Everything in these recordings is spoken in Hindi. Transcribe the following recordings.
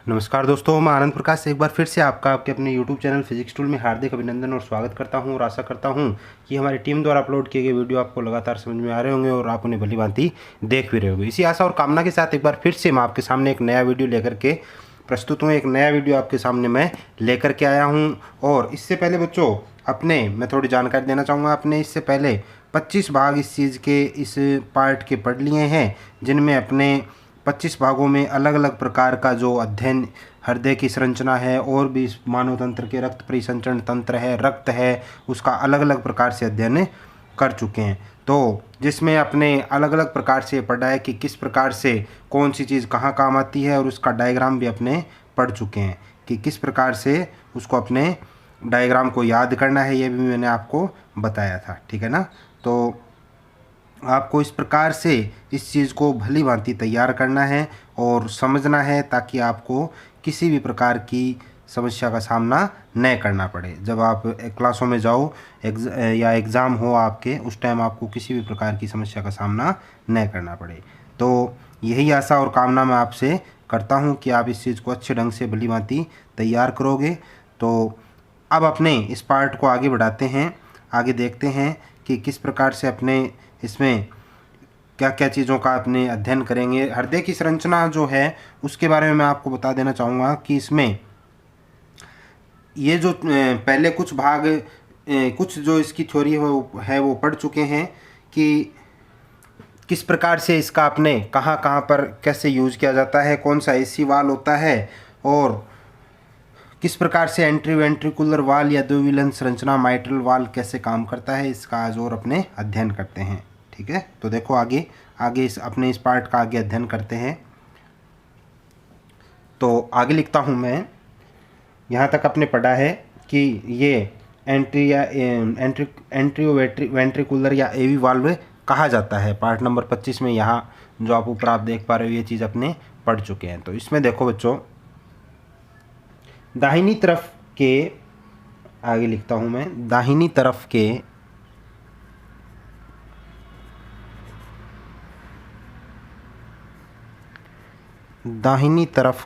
नमस्कार दोस्तों, मैं आनंद प्रकाश से एक बार फिर से आपका आपके अपने YouTube चैनल फिजिक्स टूल में हार्दिक अभिनंदन और स्वागत करता हूं और आशा करता हूं कि हमारी टीम द्वारा अपलोड किए गए वीडियो आपको लगातार समझ में आ रहे होंगे और आप उन्हें भली भांति देख भी रहे होंगे। इसी आशा और कामना के साथ एक बार फिर से मैं आपके सामने एक नया वीडियो लेकर के प्रस्तुत हूँ। एक नया वीडियो आपके सामने मैं लेकर के आया हूँ। और इससे पहले बच्चों मैं थोड़ी जानकारी देना चाहूँगा। आपने इससे पहले 25 भाग इस चीज़ के इस पार्ट के पढ़ लिए हैं, जिनमें अपने 25 भागों में अलग अलग प्रकार का जो अध्ययन हृदय की संरचना है और भी मानव तंत्र के रक्त परिसंचरण तंत्र है, रक्त है, उसका अलग अलग प्रकार से अध्ययन कर चुके हैं। तो जिसमें अपने अलग अलग प्रकार से पढ़ा है कि किस प्रकार से कौन सी चीज़ कहाँ काम आती है, और उसका डायग्राम भी अपने पढ़ चुके हैं कि किस प्रकार से उसको अपने डायग्राम को याद करना है। ये भी मैंने आपको बताया था, ठीक है ना। तो आपको इस प्रकार से इस चीज़ को भली भांति तैयार करना है और समझना है, ताकि आपको किसी भी प्रकार की समस्या का सामना न करना पड़े। जब आप क्लासों में जाओ या एग्ज़ाम हो आपके, उस टाइम आपको किसी भी प्रकार की समस्या का सामना न करना पड़े। तो यही आशा और कामना मैं आपसे करता हूँ कि आप इस चीज़ को अच्छे ढंग से भली भांति तैयार करोगे। तो अब अपने इस पार्ट को आगे बढ़ाते हैं, आगे देखते हैं कि किस प्रकार से अपने इसमें क्या क्या चीज़ों का अपने अध्ययन करेंगे। हृदय की संरचना जो है उसके बारे में मैं आपको बता देना चाहूँगा कि इसमें ये जो पहले कुछ भाग कुछ जो इसकी थ्योरी है वो पढ़ चुके हैं कि किस प्रकार से इसका अपने कहाँ कहाँ पर कैसे यूज़ किया जाता है, कौन सा एसी वाल होता है, और किस प्रकार से वेंट्रिकुलर वाल या द्विविलन संरचना माइट्रल वाल कैसे काम करता है, इसका आज और अपने अध्ययन करते हैं। ठीक है, तो देखो आगे अपने इस पार्ट का आगे अध्ययन करते हैं। तो आगे लिखता हूँ मैं, यहाँ तक अपने पढ़ा है कि ये वेंट्रिकुलर या एवी वाल्व कहा जाता है। पार्ट नंबर 25 में यहाँ जो आप ऊपर आप देख पा रहे हो ये चीज़ अपने पढ़ चुके हैं। तो इसमें देखो बच्चों, दाहिनी तरफ के आगे लिखता हूँ मैं, दाहिनी तरफ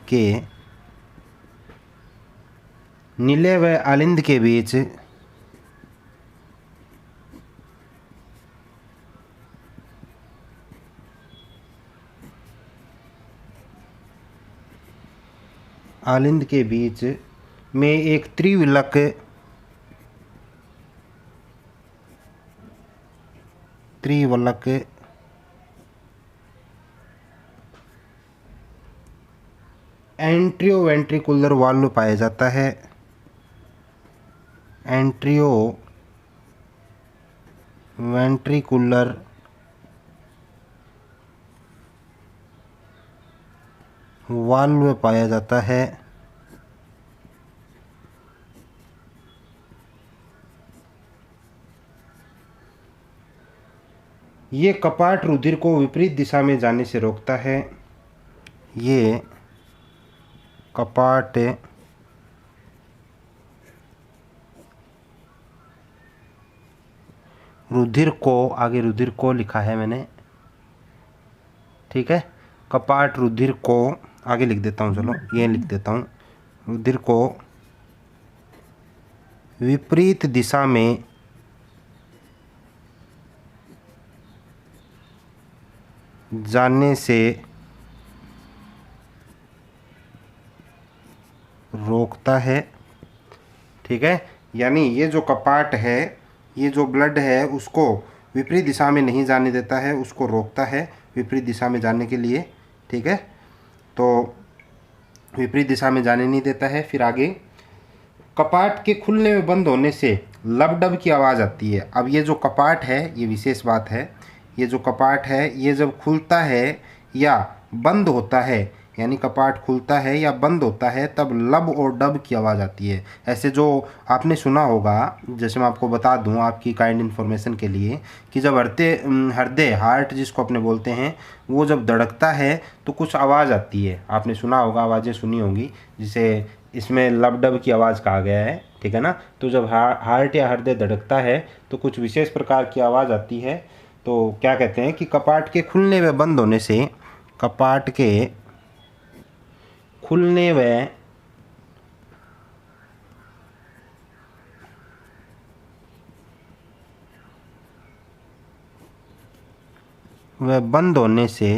के नीले व आलिंद के बीच में एक त्रिविलक एंट्रियोवेंट्रिकुलर वाल्व पाया जाता है। एंट्रियोवेंट्रिकुलर वाल्व पाया जाता है। ये कपाट रुधिर को विपरीत दिशा में जाने से रोकता है। ये कपाट रुधिर को लिखा है मैंने, ठीक है। कपाट रुधिर को आगे लिख देता हूँ, चलो ये लिख देता हूँ, रुधिर को विपरीत दिशा में जाने से रोकता है। ठीक है, यानी ये जो कपाट है, ये जो ब्लड है उसको विपरीत दिशा में नहीं जाने देता है, उसको रोकता है विपरीत दिशा में जाने के लिए। ठीक है, तो विपरीत दिशा में जाने नहीं देता है। फिर आगे, कपाट के खुलने में बंद होने से लबडब की आवाज़ आती है। अब ये जो कपाट है, ये विशेष बात है, ये जो कपाट है ये जब खुलता है या बंद होता है, यानी कपाट खुलता है या बंद होता है, तब लब और डब की आवाज़ आती है। ऐसे जो आपने सुना होगा, जैसे मैं आपको बता दूं आपकी काइंड इन्फॉर्मेशन के लिए, कि जब हृदय हार्ट जिसको अपने बोलते हैं, वो जब धड़कता है तो कुछ आवाज़ आती है। आपने सुना होगा, आवाज़ें सुनी होंगी, जिसे इसमें लब डब की आवाज़ कहा गया है। ठीक है ना। तो जब हार्ट या हृदय धड़कता है तो कुछ विशेष प्रकार की आवाज़ आती है। तो क्या कहते हैं कि कपाट के खुलने व बंद होने से, कपाट के खुलने व बंद होने से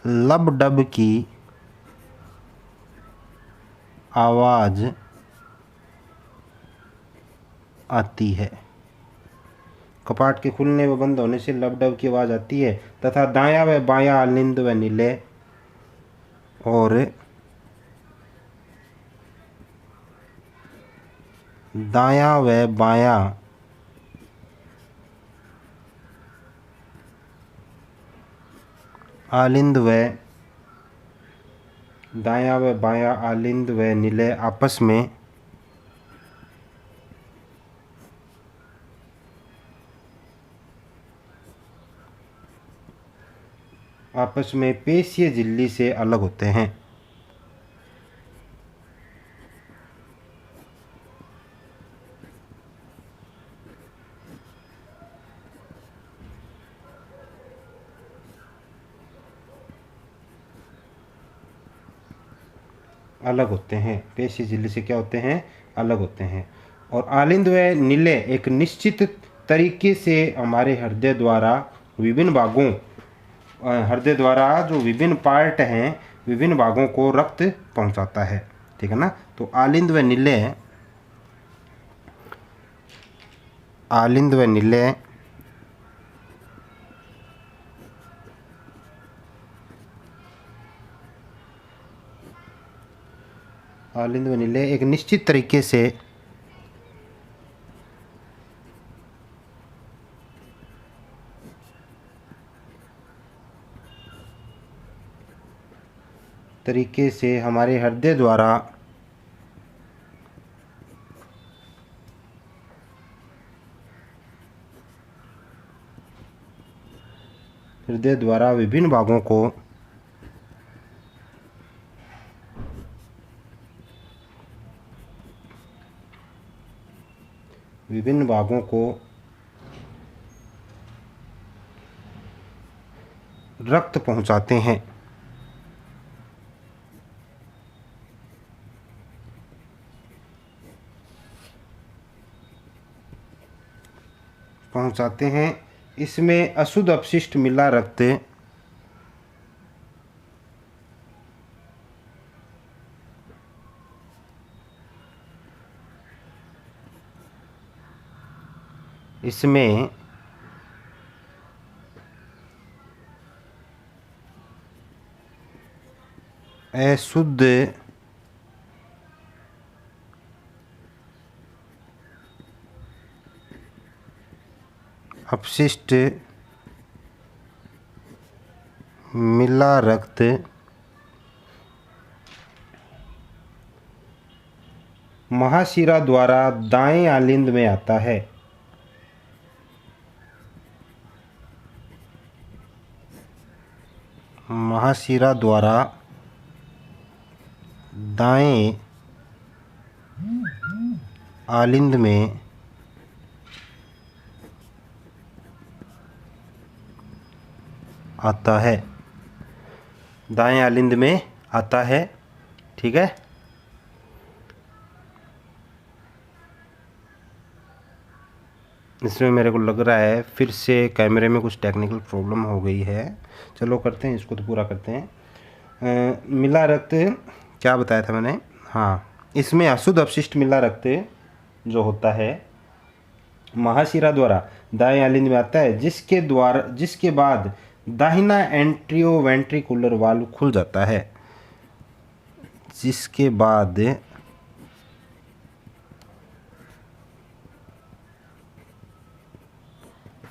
लब डब की आवाज़ आती है। कपाट के खुलने व बंद होने से लब डब की आवाज़ आती है तथा दायां व बायां आलिंद व नीले और दायां व बायां आलिंद व दायां व बायां आलिंद व नीले आपस में पेशीय झिल्ली से अलग होते हैं। अलग होते हैं, पेशी झिल्ली से क्या होते हैं, अलग होते हैं। और आलिंद व नीले एक निश्चित तरीके से हमारे हृदय द्वारा विभिन्न भागों हृदय द्वारा जो विभिन्न पार्ट हैं, विभिन्न भागों को रक्त पहुंचाता है। ठीक है ना। तो आलिंद व नीले आलिंद व नीले आलिंद व नीले एक निश्चित तरीके से हमारे हृदय द्वारा विभिन्न भागों को रक्त पहुंचाते हैं। इसमें अशुद्ध अपशिष्ट मिला रक्त अशुद्ध अपशिष्ट मिला रक्त महाशिरा द्वारा दाएं आलिंद में आता है। महाशिरा द्वारा दाएं आलिंद में आता है। दाएं आलिंद में आता है। ठीक है। इसमें मेरे को लग रहा है फिर से कैमरे में कुछ टेक्निकल प्रॉब्लम हो गई है। चलो करते हैं, इसको तो पूरा करते हैं। मिला रक्त क्या बताया था मैंने? हाँ, इसमें अशुद्ध अपशिष्ट मिला रक्त जो होता है महाशिरा द्वारा दाएं आलिंद में आता है, जिसके बाद दाहिना एंट्रियोवेंट्रिकुलर वाल्व खुल जाता है। जिसके बाद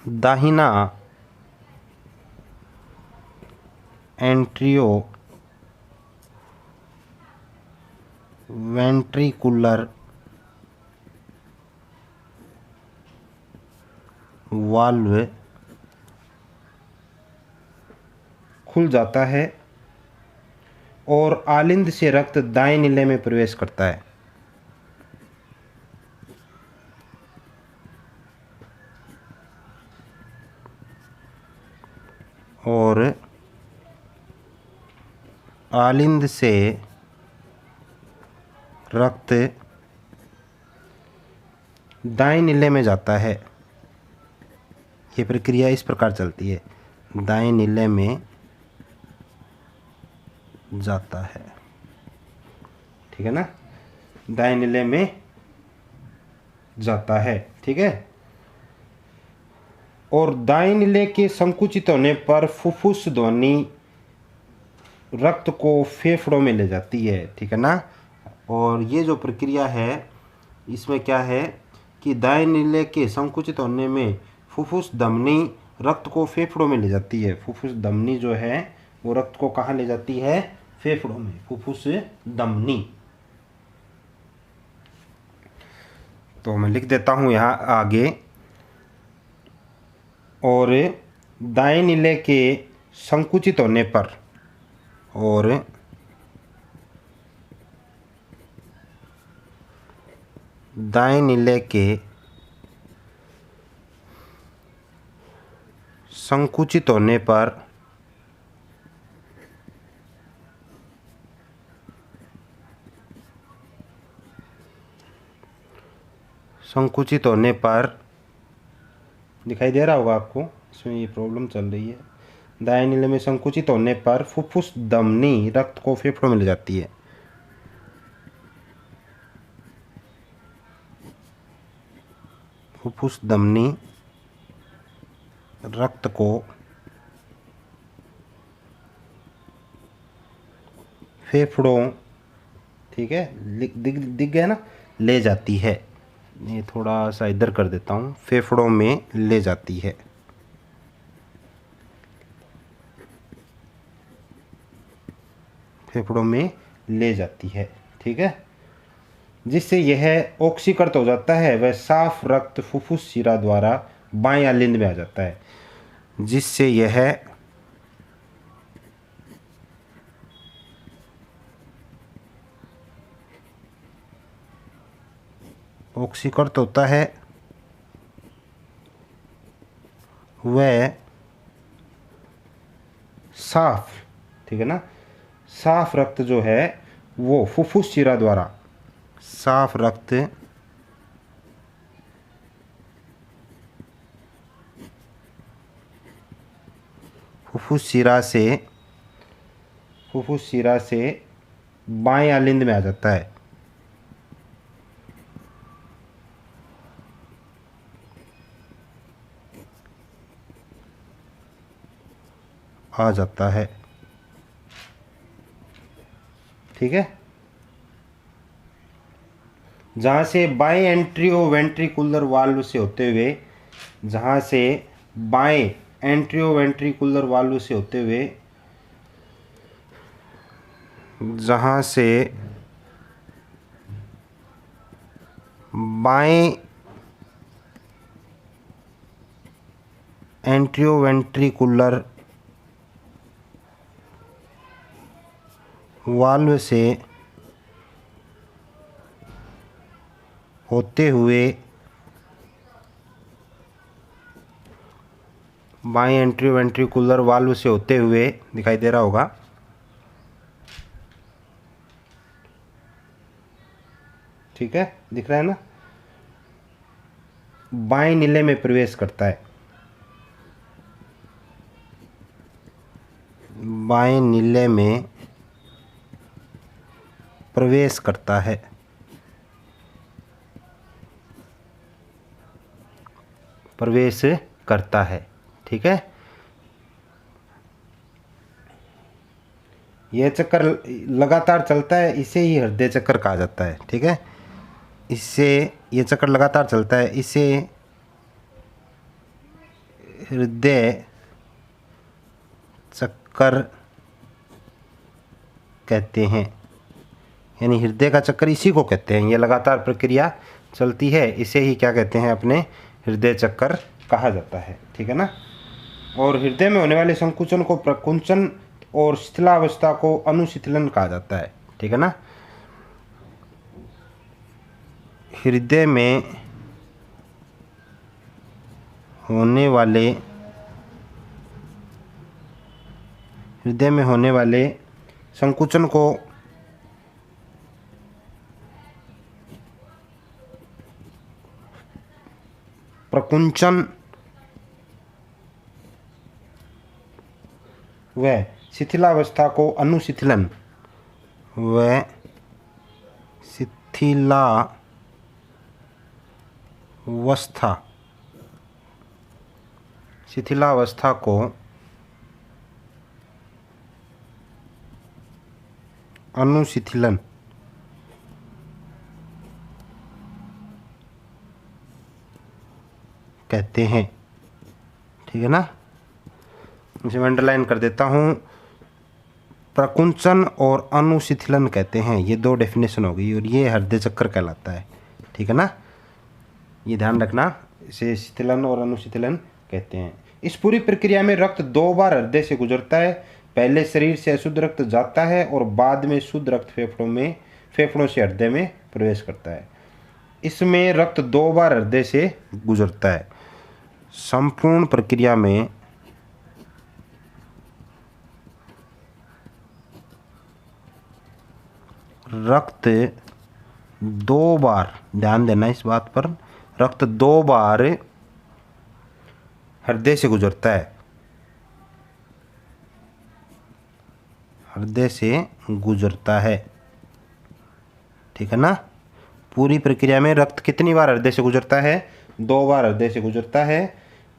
दाहिना एंट्रियोवेंट्रिकुलर वाल्व खुल जाता है और आलिंद से रक्त दाएं नीले में प्रवेश करता है। और आलिंद से रक्त दाएं नीले में जाता है। ये प्रक्रिया इस प्रकार चलती है, दाएं नीले में जाता है, ठीक है ना, दाएं नीले में जाता है, ठीक है। और दाएं नीले के संकुचित होने पर फुफ्फुस ध्वनि रक्त को फेफड़ों में ले जाती है, ठीक है ना। और ये जो प्रक्रिया है इसमें क्या है कि दाएं नीले के संकुचित होने में फुफ्फुस धमनी रक्त को फेफड़ों में ले जाती है। फुफ्फुस धमनी जो है वो रक्त को कहाँ ले जाती है? फेफड़ों में, फुफ्फुस धमनी। तो मैं लिख देता हूँ यहाँ आगे। और दाएं नीले के संकुचित होने पर, और दाएं नीले के संकुचित होने पर दिखाई दे रहा होगा आपको, इसमें ये प्रॉब्लम चल रही है। दाएं नीले में संकुचित होने पर फुफ्फुस धमनी रक्त को फेफड़ों में ले जाती है। फुफ्फुस धमनी रक्त को फेफड़ों, ठीक है, दिख गया ना, ले जाती है। ये थोड़ा सा इधर कर देता हूँ, फेफड़ों में ले जाती है। फेफड़ों में ले जाती है, ठीक है। जिससे यह ऑक्सीकृत हो जाता है, वह साफ रक्त फुफ्फुस शिरा द्वारा बाएं आलिंद में आ जाता है। जिससे यह ऑक्सीकृत होता है, वह साफ, ठीक है ना, साफ रक्त जो है वो फुफ्फुस शिरा द्वारा, साफ रक्त फुफ्फुस शिरा से बाएं आलिंद में आ जाता है। आ जाता है, ठीक है। जहाँ से बाएं एंट्रियोवेंट्रिकुलर वाल्व से होते हुए, जहाँ से बाएं एंट्रियोवेंट्रिकुलर वाल्व से होते हुए, जहाँ से बाएं एंट्रियोवेंट्रिकुलर वाल्व से होते हुए, बाएं एंट्रियोवेंट्रिकुलर वाल्व से होते हुए, दिखाई दे रहा होगा, ठीक है, दिख रहा है ना, बाएं नीले में प्रवेश करता है। बाएं नीले में प्रवेश करता है, प्रवेश करता है, ठीक है। यह चक्कर लगातार चलता है, इसे ही हृदय चक्कर कहा जाता है, ठीक है। इससे ये चक्कर लगातार चलता है, इसे हृदय चक्कर कहते हैं। यानी हृदय का चक्कर इसी को कहते हैं। ये लगातार प्रक्रिया चलती है, इसे ही क्या कहते हैं? अपने हृदय चक्कर कहा जाता है, ठीक है ना। और हृदय में होने वाले संकुचन को प्रकुंचन और शिथिलावस्था को अनुशिथिलन कहा जाता है, ठीक है ना। हृदय में होने वाले हृदय में होने वाले संकुचन को प्रकुंचन व शिथिलावस्था को अनुशिथिलन व शिथिलावस्था को अनुशिथिलन कहते हैं। ठीक है ना, इसे मैं अंडरलाइन कर देता हूँ। प्रकुंचन और अनुशिथिलन कहते हैं, ये दो डेफिनेशन हो गई और ये हृदय चक्कर कहलाता है। ठीक है ना, ये ध्यान रखना, इसे शिथिलन और अनुशिथिलन कहते हैं। इस पूरी प्रक्रिया में रक्त 2 बार हृदय से गुजरता है। पहले शरीर से अशुद्ध रक्त जाता है और बाद में शुद्ध रक्त फेफड़ों से हृदय में प्रवेश करता है। इसमें रक्त 2 बार हृदय से गुजरता है। संपूर्ण प्रक्रिया में रक्त 2 बार, ध्यान देना इस बात पर, रक्त 2 बार हृदय से गुजरता है। हृदय से गुजरता है। ठीक है ना, पूरी प्रक्रिया में रक्त कितनी बार हृदय से गुजरता है? 2 बार हृदय से गुजरता है।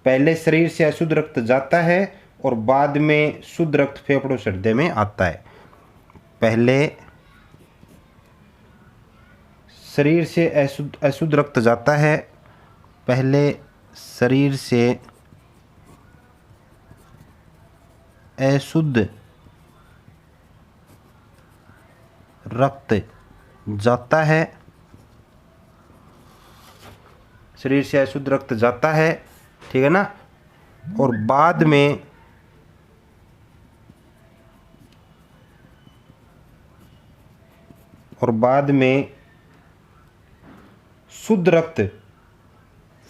पहले शरीर से अशुद्ध रक्त जाता है और बाद में शुद्ध रक्त फेफड़ों से हृदय में आता है। पहले शरीर से अशुद्ध रक्त जाता है। पहले शरीर से अशुद्ध रक्त जाता है। शरीर से अशुद्ध रक्त जाता है, ठीक है ना, और बाद में शुद्ध रक्त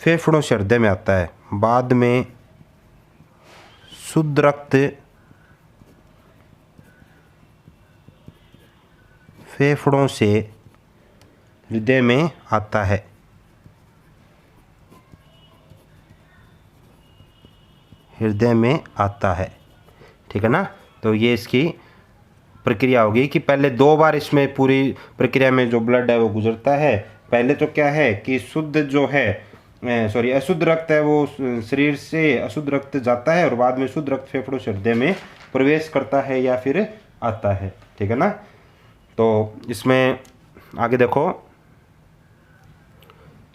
फेफड़ों से हृदय में आता है। बाद में शुद्ध रक्त फेफड़ों से हृदय में आता है। हृदय में आता है, ठीक है ना। तो ये इसकी प्रक्रिया होगी कि पहले 2 बार इसमें पूरी प्रक्रिया में जो ब्लड है वो गुजरता है। पहले तो क्या है कि शुद्ध जो है अशुद्ध रक्त है वो शरीर से अशुद्ध रक्त जाता है और बाद में शुद्ध रक्त फेफड़ों से हृदय में प्रवेश करता है या फिर आता है। ठीक है ना, तो इसमें आगे देखो।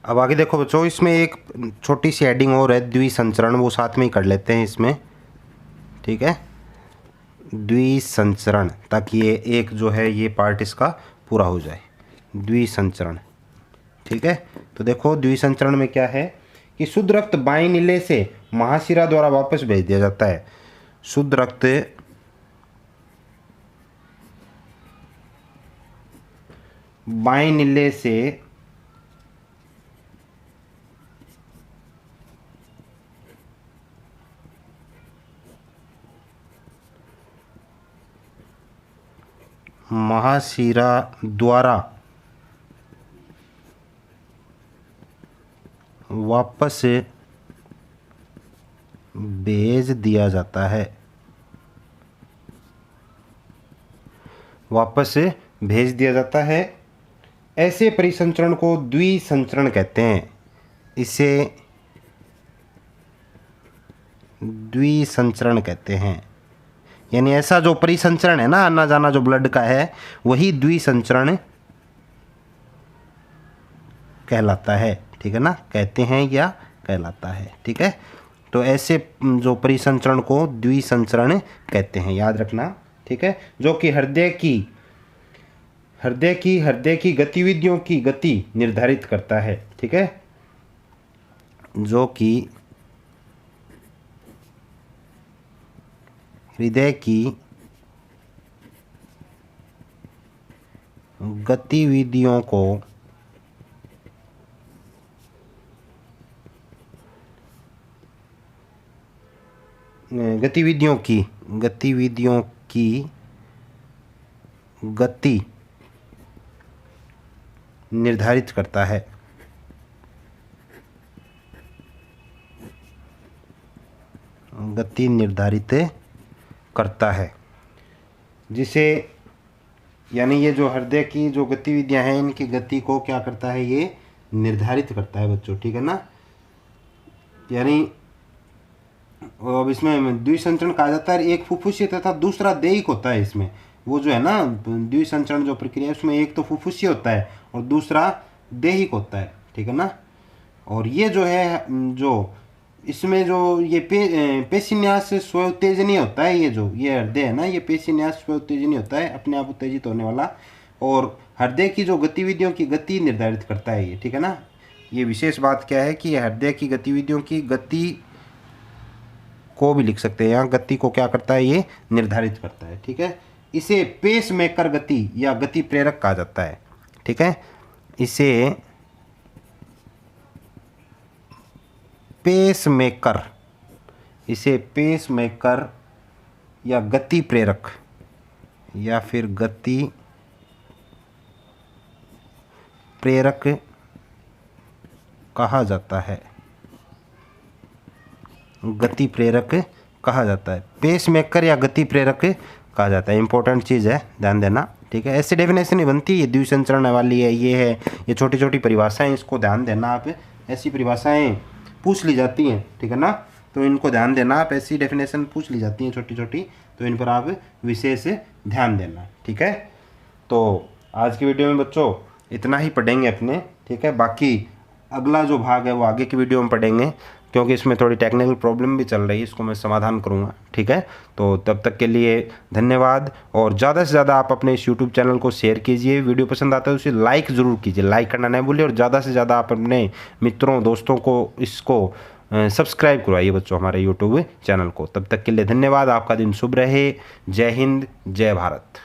अब आगे देखो बच्चों, इसमें एक छोटी सी हेडिंग और है, द्विसंचरण, वो साथ में ही कर लेते हैं इसमें। ठीक है, द्विसंचरण, ताकि ये एक जो है ये पार्ट इसका पूरा हो जाए। द्विसंचरण, ठीक है। तो देखो द्विसंचरण में क्या है कि शुद्ध रक्त बाएं नीले से महाशिरा द्वारा वापस भेज दिया जाता है। शुद्ध रक्त बाएं नीले से महाशिरा द्वारा वापस भेज दिया जाता है। वापस भेज दिया जाता है। ऐसे परिसंचरण को द्विसंचरण कहते हैं। इसे द्विसंचरण कहते हैं। यानी ऐसा जो परिसंचरण है ना, आना जाना जो ब्लड का है, वही द्विसंचरण कहलाता है। ठीक है ना, कहते हैं या कहलाता है। ठीक है, तो ऐसे जो परिसंचरण को द्विसंचरण कहते हैं, याद रखना। ठीक है, जो कि हृदय की गतिविधियों की गति निर्धारित करता है। ठीक है, जो कि हृदय की गतिविधियों की गतिविधियों की गति निर्धारित करता है। गति निर्धारित करता है, जिसे यानी ये जो हृदय की जो गतिविधियां हैं इनकी गति को क्या करता है, ये निर्धारित करता है बच्चों, ठीक है ना। यानी अब इसमें द्विसंचरण कहा जाता है, एक फुफ्फुसीय तथा दूसरा देहिक होता है। इसमें वो जो है ना द्विसंचरण जो प्रक्रिया है उसमें एक तो फुफ्फुसीय होता है और दूसरा देहिक होता है, ठीक है ना। और ये जो है जो इसमें जो ये पेशीन्यास स्वयं उत्तेजनीय होता है, ये हृदय है ना, ये पेशीन्यास स्वयं उत्तेजनीय होता है, अपने आप उत्तेजित होने वाला। और हृदय की जो गतिविधियों की गति निर्धारित करता है ये, ठीक है ना। ये विशेष बात क्या है कि ये हृदय की गतिविधियों की गति को भी लिख सकते हैं, यहाँ गति को क्या करता है, ये निर्धारित करता है, ठीक है। इसे पेस मेकर गति या गति प्रेरक कहा जाता है, ठीक है। इसे पेस मेकर या गति प्रेरक या फिर गति प्रेरक कहा जाता है। गति प्रेरक कहा जाता है, पेस मेकर या गति प्रेरक कहा जाता है। इंपॉर्टेंट चीज़ है, ध्यान देना, ठीक है। ऐसी डेफिनेशन नहीं बनती, ये द्विसंचरण वाली है, ये है, ये छोटी छोटी परिभाषाएं, इसको ध्यान देना आप। ऐसी परिभाषाएं पूछ ली जाती हैं, ठीक है ना, तो इनको ध्यान देना आप। ऐसी डेफिनेशन पूछ ली जाती हैं छोटी छोटी, तो इन पर आप विशेष ध्यान देना, ठीक है। तो आज की वीडियो में बच्चों इतना ही पढ़ेंगे अपने, ठीक है। बाकी अगला जो भाग है वो आगे की वीडियो में पढ़ेंगे, क्योंकि इसमें थोड़ी टेक्निकल प्रॉब्लम भी चल रही है, इसको मैं समाधान करूंगा, ठीक है। तो तब तक के लिए धन्यवाद, और ज़्यादा से ज़्यादा आप अपने इस यूट्यूब चैनल को शेयर कीजिए। वीडियो पसंद आता है तो उसे लाइक ज़रूर कीजिए, लाइक करना नहीं भूलिए, और ज़्यादा से ज़्यादा आप अपने मित्रों दोस्तों को इसको सब्सक्राइब करवाइए बच्चों हमारे यूट्यूब चैनल को। तब तक के लिए धन्यवाद, आपका दिन शुभ रहे। जय हिंद, जय भारत।